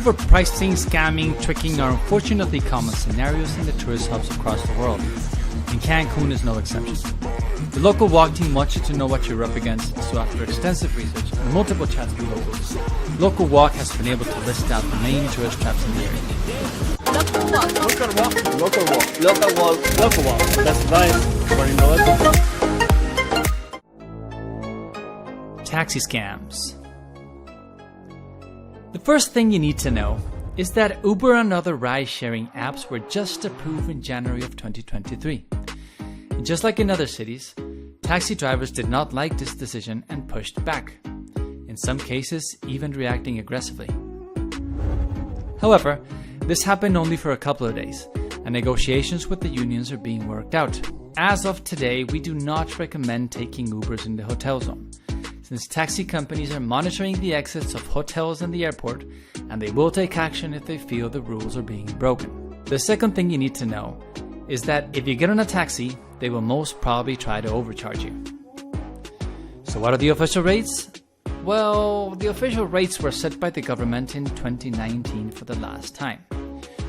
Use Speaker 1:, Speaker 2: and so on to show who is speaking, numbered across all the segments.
Speaker 1: Overpricing, scamming, tricking are unfortunately common scenarios in the tourist hubs across the world, and Cancun is no exception. The Localwalk team wants you to know what you're up against, so after extensive research and multiple chats with locals, Localwalk has been able to list out the main tourist traps in the area.
Speaker 2: Localwalk. That's right. Very innovative.
Speaker 1: Taxi scams. The first thing you need to know is that Uber and other ride-sharing apps were just approved in January of 2023. And just like in other cities, taxi drivers did not like this decision and pushed back, in some cases even reacting aggressively. However, this happened only for a couple of days, and negotiations with the unions are being worked out. As of today, we do not recommend taking Ubers in the hotel zone, since taxi companies are monitoring the exits of hotels and the airport, and they will take action if they feel the rules are being broken. The second thing you need to know is that if you get on a taxi, they will most probably try to overcharge you. So what are the official rates? Well, the official rates were set by the government in 2019 for the last time.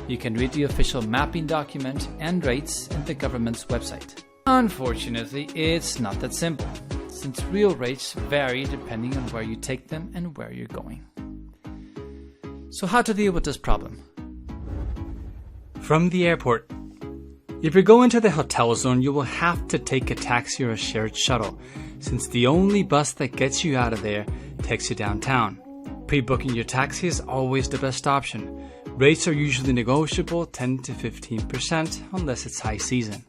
Speaker 1: You can read the official mapping document and rates in the government's website. Unfortunately, it's not that simple, since real rates vary depending on where you take them and where you're going. So how to deal with this problem? From the airport. If you're going to the hotel zone, you will have to take a taxi or a shared shuttle, since the only bus that gets you out of there takes you downtown. Pre-booking your taxi is always the best option. Rates are usually negotiable 10 to 15% unless it's high season.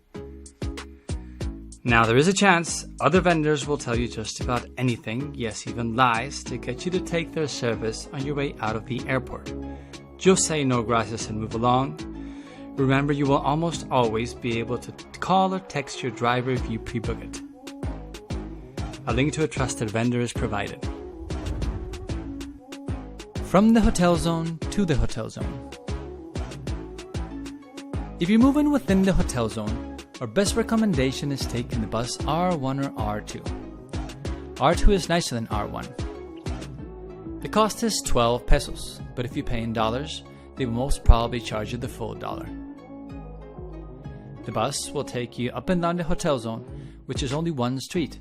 Speaker 1: Now there is a chance other vendors will tell you just about anything, yes even lies, to get you to take their service on your way out of the airport. Just say no gracias and move along. Remember, you will almost always be able to call or text your driver if you pre-book it. A link to a trusted vendor is provided. From the hotel zone to the hotel zone. If you're moving within the hotel zone, our best recommendation is taking the bus R1 or R2. R2 is nicer than R1. The cost is 12 pesos, but if you pay in dollars, they will most probably charge you the full dollar. The bus will take you up and down the hotel zone, which is only one street,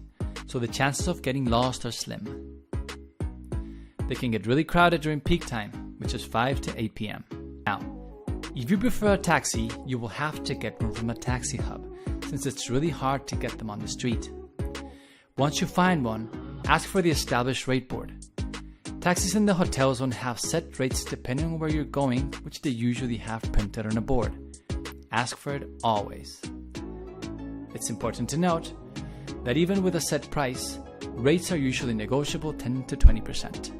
Speaker 1: so the chances of getting lost are slim. They can get really crowded during peak time, which is 5 to 8 p.m. Now, if you prefer a taxi, you will have to get one from a taxi hub, since it's really hard to get them on the street. Once you find one, ask for the established rate board. Taxis in the hotel zone have set rates depending on where you're going, which they usually have printed on a board. Ask for it always. It's important to note that even with a set price, rates are usually negotiable 10 to 20%.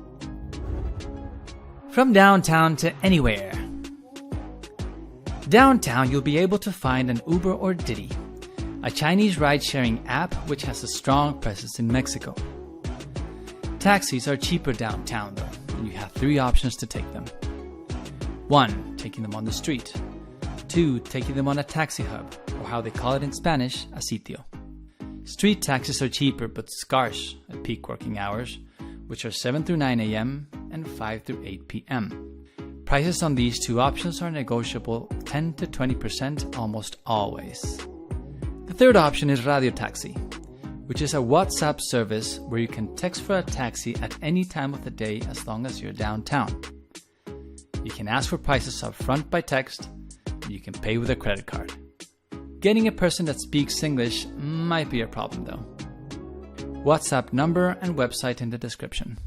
Speaker 1: From downtown to anywhere. Downtown, you'll be able to find an Uber or Didi, a Chinese ride-sharing app which has a strong presence in Mexico. Taxis are cheaper downtown though, and you have 3 options to take them. 1. Taking them on the street. 2. Taking them on a taxi hub, or how they call it in Spanish, a sitio. Street taxis are cheaper but scarce at peak working hours, which are 7 through 9 a.m. and 5 through 8 p.m. Prices on these 2 options are negotiable 10 to 20% almost always. The third option is radio taxi, which is a WhatsApp service where you can text for a taxi at any time of the day as long as you're downtown. You can ask for prices up front by text, and you can pay with a credit card. Getting a person that speaks English might be a problem though. WhatsApp number and website in the description.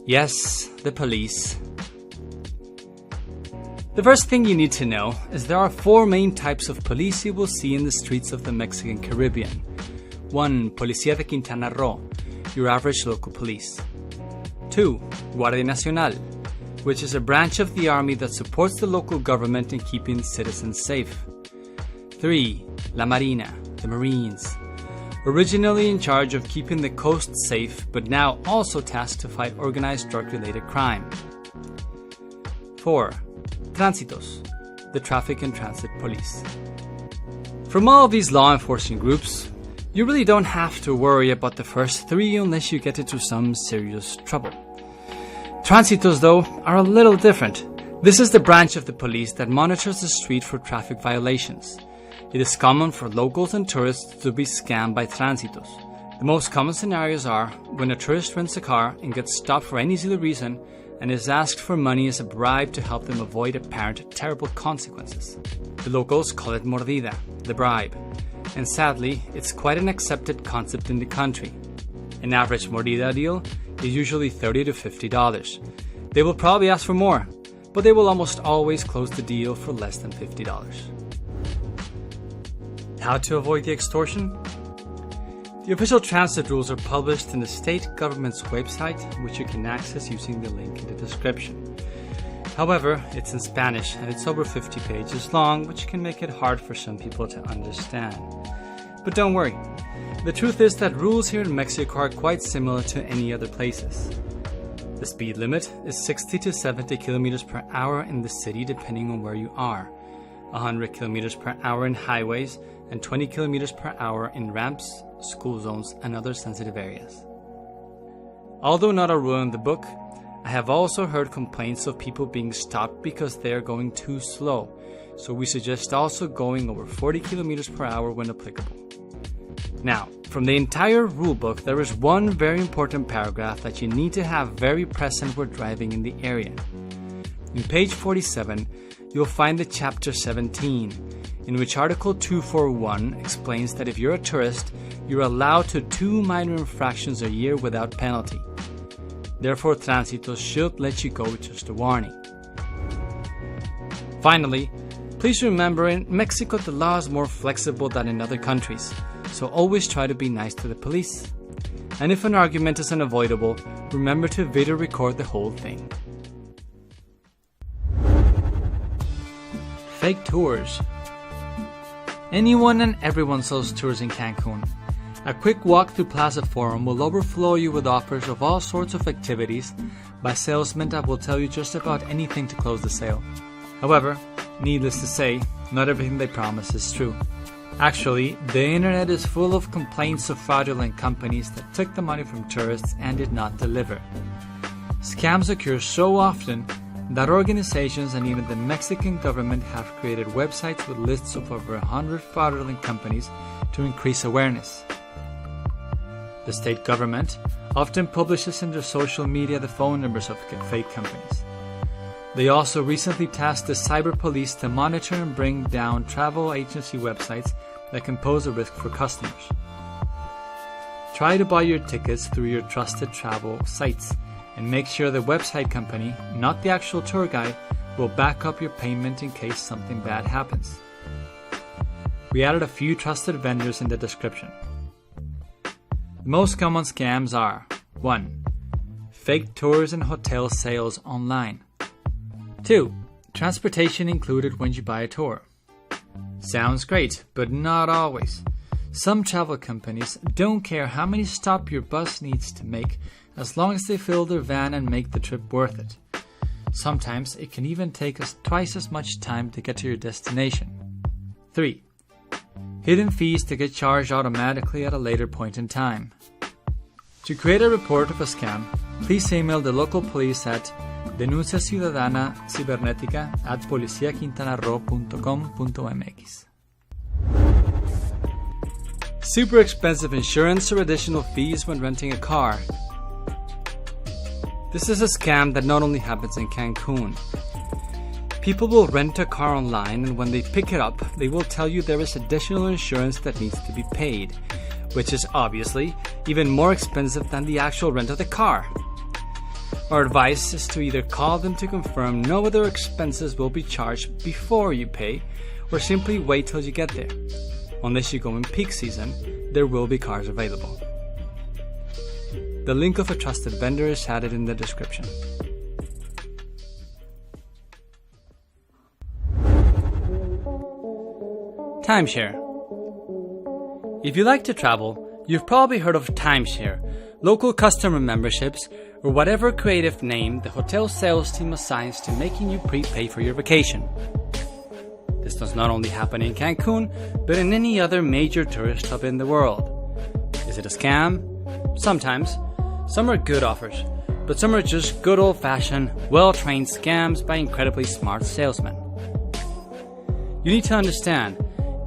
Speaker 1: Yes, the police. The first thing you need to know is there are 4 main types of police you will see in the streets of the Mexican Caribbean. 1. Policía de Quintana Roo, your average local police. 2. Guardia Nacional, which is a branch of the army that supports the local government in keeping citizens safe. 3. La Marina, the Marines, originally in charge of keeping the coast safe, but now also tasked to fight organized drug-related crime. 4. Tránsitos, the traffic and transit police. From all of these law enforcement groups, you really don't have to worry about the first 3 unless you get into some serious trouble. Tránsitos, though, are a little different. This is the branch of the police that monitors the street for traffic violations. It is common for locals and tourists to be scammed by tránsitos. The most common scenarios are when a tourist rents a car and gets stopped for any silly reason and is asked for money as a bribe to help them avoid apparent terrible consequences. The locals call it mordida, the bribe, and sadly, it's quite an accepted concept in the country. An average mordida deal is usually $30 to $50. They will probably ask for more, but they will almost always close the deal for less than $50. How to avoid the extortion? The official transit rules are published in the state government's website, which you can access using the link in the description. However, it's in Spanish and it's over 50 pages long, which can make it hard for some people to understand. But don't worry, the truth is that rules here in Mexico are quite similar to any other places. The speed limit is 60 to 70 kilometers per hour in the city depending on where you are, 100 kilometers per hour in highways, and 20 kilometers per hour in ramps, school zones, and other sensitive areas. Although not a rule in the book, I have also heard complaints of people being stopped because they are going too slow, so we suggest also going over 40 kilometers per hour when applicable. Now, from the entire rulebook, there is one very important paragraph that you need to have very present when driving in the area. In page 47, you'll find the chapter 17, in which Article 241 explains that if you're a tourist, you're allowed to 2 minor infractions a year without penalty. Therefore, tránsitos should let you go with just a warning. Finally, please remember in Mexico the law is more flexible than in other countries, so always try to be nice to the police. And if an argument is unavoidable, remember to video record the whole thing. Fake tours. Anyone and everyone sells tours in Cancun. A quick walk through Plaza Forum will overflow you with offers of all sorts of activities by salesmen that will tell you just about anything to close the sale. However, needless to say, not everything they promise is true. Actually, the internet is full of complaints of fraudulent companies that took the money from tourists and did not deliver. Scams occur so often that organizations and even the Mexican government have created websites with lists of over 100 fraudulent companies to increase awareness. The state government often publishes in their social media the phone numbers of fake companies. They also recently tasked the cyber police to monitor and bring down travel agency websites that can pose a risk for customers. Try to buy your tickets through your trusted travel sites and make sure the website company, not the actual tour guide, will back up your payment in case something bad happens. We added a few trusted vendors in the description. The most common scams are 1. Fake tours and hotel sales online. 2. Transportation included when you buy a tour. Sounds great, but not always. Some travel companies don't care how many stops your bus needs to make as long as they fill their van and make the trip worth it. Sometimes it can even take us twice as much time to get to your destination. 3. Hidden fees to get charged automatically at a later point in time. To create a report of a scam, please email the local police at denuncia ciudadana cibernética @policiaquintanarro.com.mx. Super expensive insurance or additional fees when renting a car. This is a scam that not only happens in Cancun. People will rent a car online, and when they pick it up, they will tell you there is additional insurance that needs to be paid, which is obviously even more expensive than the actual rent of the car. Our advice is to either call them to confirm no other expenses will be charged before you pay, or simply wait till you get there. Unless you go in peak season, there will be cars available. The link of a trusted vendor is added in the description. Timeshare. If you like to travel, you've probably heard of timeshare, local customer memberships, or whatever creative name the hotel sales team assigns to making you prepay for your vacation. This does not only happen in Cancun, but in any other major tourist hub in the world. Is it a scam? Sometimes. Some are good offers, but some are just good old-fashioned, well-trained scams by incredibly smart salesmen. You need to understand,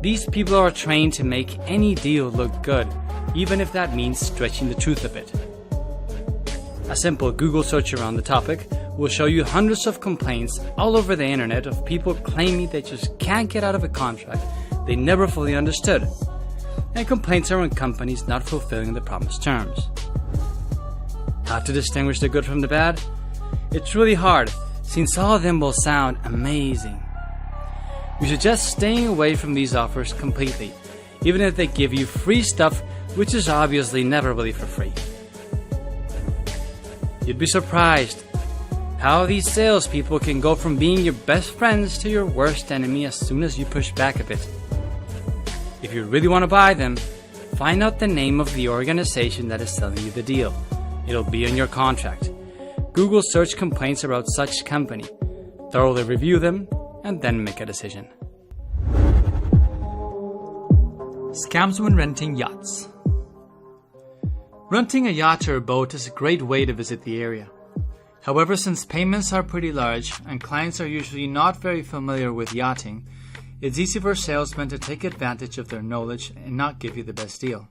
Speaker 1: these people are trained to make any deal look good, even if that means stretching the truth a bit. A simple Google search around the topic will show you hundreds of complaints all over the internet of people claiming they just can't get out of a contract they never fully understood. And complaints are on companies not fulfilling the promised terms. How to distinguish the good from the bad? It's really hard, since all of them will sound amazing. You suggest staying away from these offers completely, even if they give you free stuff, which is obviously never really for free. You'd be surprised how these salespeople can go from being your best friends to your worst enemy as soon as you push back a bit. If you really want to buy them, find out the name of the organization that is selling you the deal. It'll be in your contract. Google search complaints about such company, thoroughly review them, and then make a decision. Scams when renting yachts. Renting a yacht or a boat is a great way to visit the area. However, since payments are pretty large and clients are usually not very familiar with yachting, it's easy for salesmen to take advantage of their knowledge and not give you the best deal.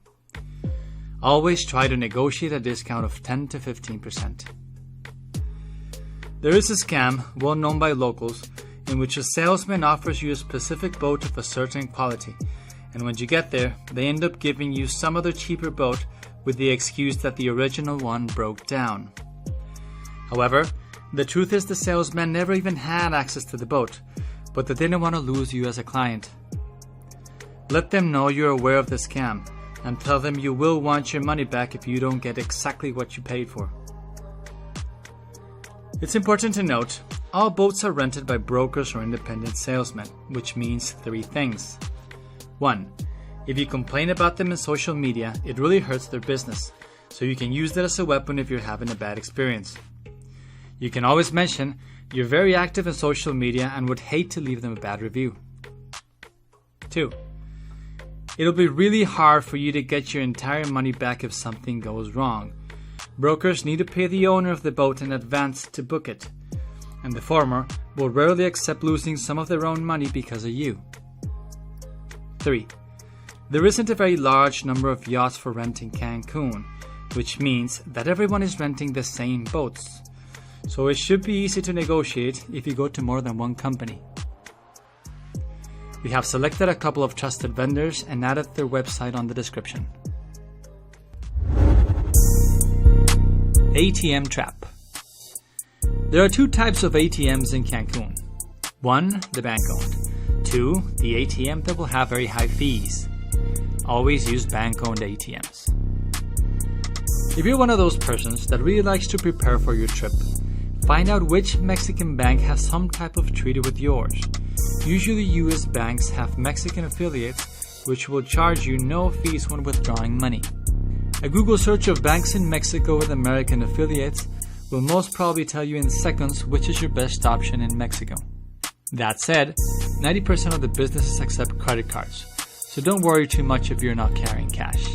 Speaker 1: Always try to negotiate a discount of 10 to 15%. There is a scam, well known by locals, in which a salesman offers you a specific boat of a certain quality, and when you get there, they end up giving you some other cheaper boat with the excuse that the original one broke down. However, the truth is the salesman never even had access to the boat, but they didn't want to lose you as a client. Let them know you're aware of the scam, and tell them you will want your money back if you don't get exactly what you paid for. It's important to note, all boats are rented by brokers or independent salesmen, which means 3 things. 1. If you complain about them in social media, it really hurts their business, so you can use that as a weapon if you're having a bad experience. You can always mention you're very active in social media and would hate to leave them a bad review. 2. It'll be really hard for you to get your entire money back if something goes wrong. Brokers need to pay the owner of the boat in advance to book it, and the former will rarely accept losing some of their own money because of you. 3. There isn't a very large number of yachts for rent in Cancun, which means that everyone is renting the same boats, so it should be easy to negotiate if you go to more than one company. We have selected a couple of trusted vendors and added their website on the description. ATM trap. There are 2 types of ATMs in Cancun. 1, the bank-owned. 2, the ATM that will have very high fees. Always use bank-owned ATMs. If you're one of those persons that really likes to prepare for your trip, find out which Mexican bank has some type of treaty with yours. Usually US banks have Mexican affiliates which will charge you no fees when withdrawing money. A Google search of banks in Mexico with American affiliates will most probably tell you in seconds which is your best option in Mexico. That said, 90% of the businesses accept credit cards, so don't worry too much if you're not carrying cash.